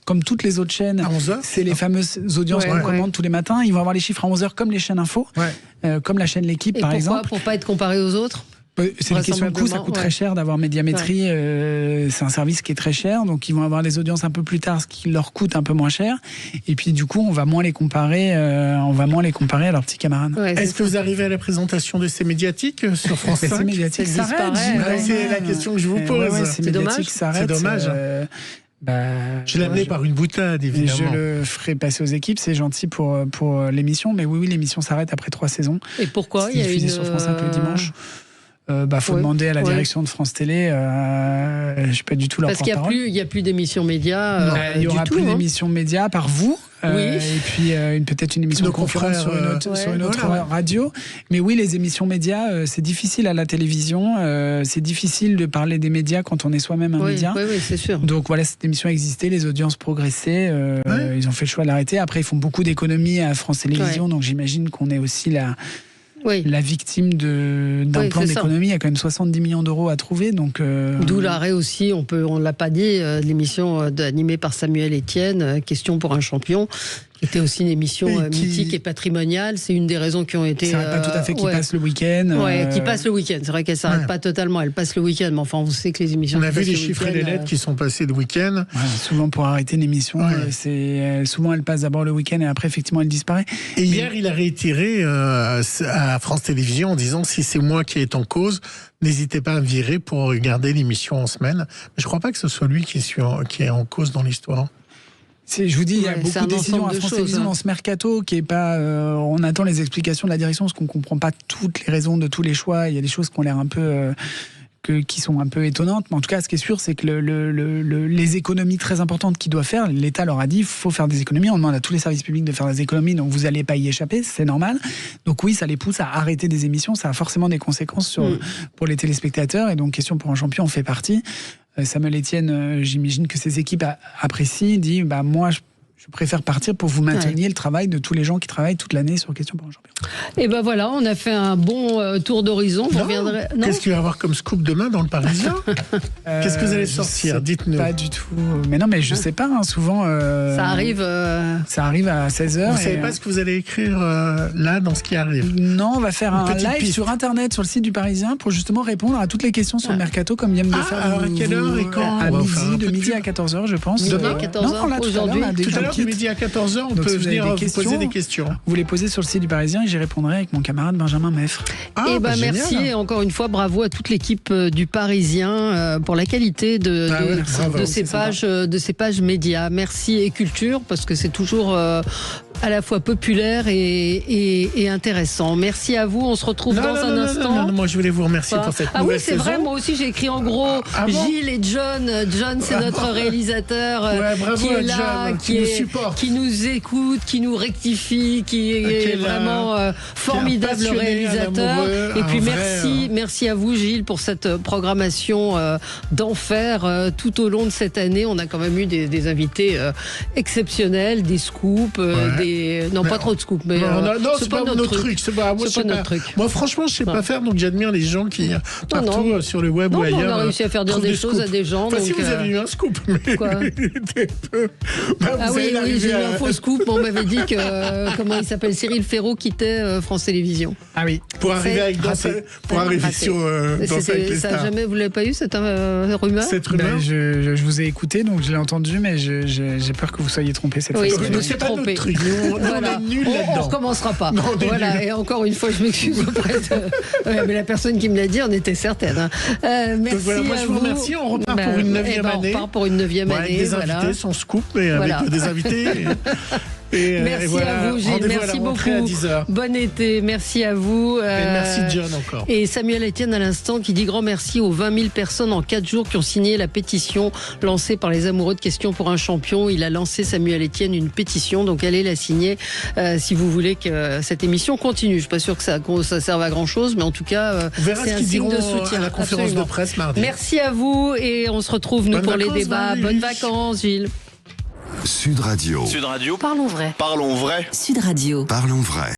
Speaker 4: Comme toutes les autres chaînes, c'est les fameuses audiences qu'on commande tous les matins. Ils vont avoir les chiffres à 11h comme les chaînes info, comme la chaîne L'Équipe par exemple.
Speaker 2: Pour pas être comparé aux autres?
Speaker 4: C'est une question de coût, ça coûte très cher d'avoir Médiamétrie, c'est un service qui est très cher, donc ils vont avoir les audiences un peu plus tard, ce qui leur coûte un peu moins cher, et puis du coup on va moins les comparer à leurs petits camarades.
Speaker 3: Est-ce que vous arrivez à la présentation de ces médiatiques sur France 5?
Speaker 4: Ces médiatiques s'arrêtent.
Speaker 3: C'est la question que je vous pose.
Speaker 4: C'est dommage.
Speaker 3: C'est dommage. Je l'ai amené par une boutade, évidemment.
Speaker 4: Je le ferai passer aux équipes, c'est gentil pour l'émission, mais oui, l'émission s'arrête après 3 saisons.
Speaker 2: Et pourquoi?
Speaker 4: Il y a diffusé sur France 5 le dimanche. Faut demander à la direction de France Télé. Je suis pas du tout leur porte-parole.
Speaker 2: Parce qu'il n'y a plus d'émissions médias.
Speaker 4: Il y aura plus d'émissions médias par vous. Et puis peut-être une émission de conférence sur une autre radio. Mais oui, les émissions médias, c'est difficile à la télévision. C'est difficile de parler des médias quand on est soi-même un média.
Speaker 2: Oui, c'est sûr.
Speaker 4: Donc voilà, cette émission existait, les audiences progressaient. Ils ont fait le choix de l'arrêter. Après, ils font beaucoup d'économies à France Télévisions. Donc j'imagine qu'on est aussi la victime d'un plan d'économie. Il y a quand même 70 millions d'euros à trouver.
Speaker 2: D'où l'arrêt aussi, on ne l'a pas dit, de l'émission animée par Samuel Etienne, Question pour un champion, qui était aussi une émission mythique et patrimoniale. C'est une des raisons qui ont été...
Speaker 4: Ça n'arrête pas tout à fait, qui passe le week-end.
Speaker 2: Qui passe le week-end. C'est vrai qu'elle ne s'arrête pas totalement, elle passe le week-end. Mais enfin, on sait que les émissions...
Speaker 3: On a vu les chiffres et les lettres qui sont passés le week-end.
Speaker 4: Souvent, pour arrêter une émission, souvent elle passe d'abord le week-end et après, effectivement, elle disparaît.
Speaker 3: Et hier, il a réitéré à France Télévisions en disant, si c'est moi qui est en cause, n'hésitez pas à me virer pour regarder l'émission en semaine. Mais je ne crois pas que ce soit lui qui est en cause dans l'histoire.
Speaker 4: Je vous dis, il y a beaucoup de décisions à France Télévisions dans ce mercato qui est pas. On attend les explications de la direction parce qu'on comprend pas toutes les raisons de tous les choix. Il y a des choses qui ont l'air un peu qui sont un peu étonnantes. Mais en tout cas, ce qui est sûr, c'est que les économies très importantes qu'il doit faire, l'État leur a dit, il faut faire des économies. On demande à tous les services publics de faire des économies, donc vous n'allez pas y échapper, c'est normal. Donc oui, ça les pousse à arrêter des émissions. Ça a forcément des conséquences pour les téléspectateurs. Et donc, Question pour un champion, on fait partie. Samuel Etienne, j'imagine que ses équipes apprécient, dit moi je préfère partir pour vous maintenir le travail de tous les gens qui travaillent toute l'année sur Question pour un champion.
Speaker 2: Et ben voilà, on a fait un bon tour d'horizon.
Speaker 3: Qu'est-ce qu'il va y avoir comme scoop demain dans le Parisien? Qu'est-ce que vous allez sortir? Dites-nous.
Speaker 4: Pas du tout. Mais non, mais je sais pas. Souvent.
Speaker 2: Ça arrive.
Speaker 4: Ça arrive à 16h.
Speaker 3: Vous savez pas ce que vous allez écrire là dans ce qui arrive?
Speaker 4: Non, on va faire un live sur Internet, sur le site du Parisien, pour justement répondre à toutes les questions sur le mercato, comme vient de le faire.
Speaker 3: Alors à quelle heure et quand?
Speaker 4: De midi à 14h, je pense.
Speaker 2: Demain à 14h. Aujourd'hui.
Speaker 3: Tout à l'heure, de midi à 14h, on peut venir vous poser des questions.
Speaker 4: Vous les posez sur le site du Parisien et j'y répondrai avec mon camarade Benjamin Meffre.
Speaker 2: Merci et encore une fois bravo à toute l'équipe du Parisien pour la qualité de ces pages médias. Merci et culture parce que c'est toujours à la fois populaire et intéressant. Merci à vous. On se retrouve dans un instant.
Speaker 3: Non, moi je voulais vous remercier pour cette nouvelle saison.
Speaker 2: Ah oui, c'est vrai. Moi aussi, j'ai écrit en gros Gilles et John. John, c'est notre réalisateur qui est là, qui nous écoute, qui nous rectifie, qui est vraiment formidable réalisateur. Et puis merci à vous, Gilles, pour cette programmation d'enfer tout au long de cette année. On a quand même eu des invités exceptionnels, des scoops, Non, pas trop de scoop, mais
Speaker 3: non, c'est pas notre truc. Moi, franchement, je sais pas faire, donc j'admire les gens qui partout sur le web ou ailleurs.
Speaker 2: On a réussi à faire dire des choses à des gens.
Speaker 3: Enfin, si vous avez eu un scoop, mais
Speaker 2: quoi oui, j'ai eu un faux scoop. On m'avait dit que comment il s'appelle, Cyril Ferraud quittait France Télévisions.
Speaker 4: Ah oui.
Speaker 3: Pour arriver avec Danse sur Danse avec les stars.
Speaker 2: Vous l'avez pas eu cette rumeur?
Speaker 3: Cette rumeur.
Speaker 4: Je vous ai écouté, donc je l'ai entendu, mais j'ai peur que vous soyez trompé cette fois.
Speaker 2: Oui, je me suis trompé.
Speaker 3: Voilà.
Speaker 2: On recommencera pas. Non, voilà. Et encore une fois, je m'excuse auprès de. Ouais, mais la personne qui me l'a dit en était certaine. Merci. Donc voilà,
Speaker 3: moi je vous remercie. On repart pour une 9e année.
Speaker 2: On repart pour une 9e année.
Speaker 3: Avec des invités, sans scoop, mais avec des invités.
Speaker 2: Merci à vous, Gilles. Merci beaucoup.
Speaker 3: À 10h.
Speaker 2: Bon été. Merci à vous.
Speaker 3: Et merci John encore.
Speaker 2: Et Samuel Etienne à l'instant qui dit grand merci aux 20 000 personnes en 4 jours qui ont signé la pétition lancée par les amoureux de Questions pour un champion. Il a lancé, Samuel Etienne, une pétition. Donc allez la signer si vous voulez que cette émission continue. Je suis pas sûr que ça serve à grand chose, mais en tout cas, c'est un signe de soutien.
Speaker 3: À la conférence de presse mardi.
Speaker 2: Merci à vous et on se retrouve nous pour les débats. Bonnes vacances, Gilles.
Speaker 1: Sud Radio.
Speaker 8: Sud Radio.
Speaker 2: Parlons vrai.
Speaker 8: Parlons vrai.
Speaker 9: Sud Radio.
Speaker 1: Parlons vrai.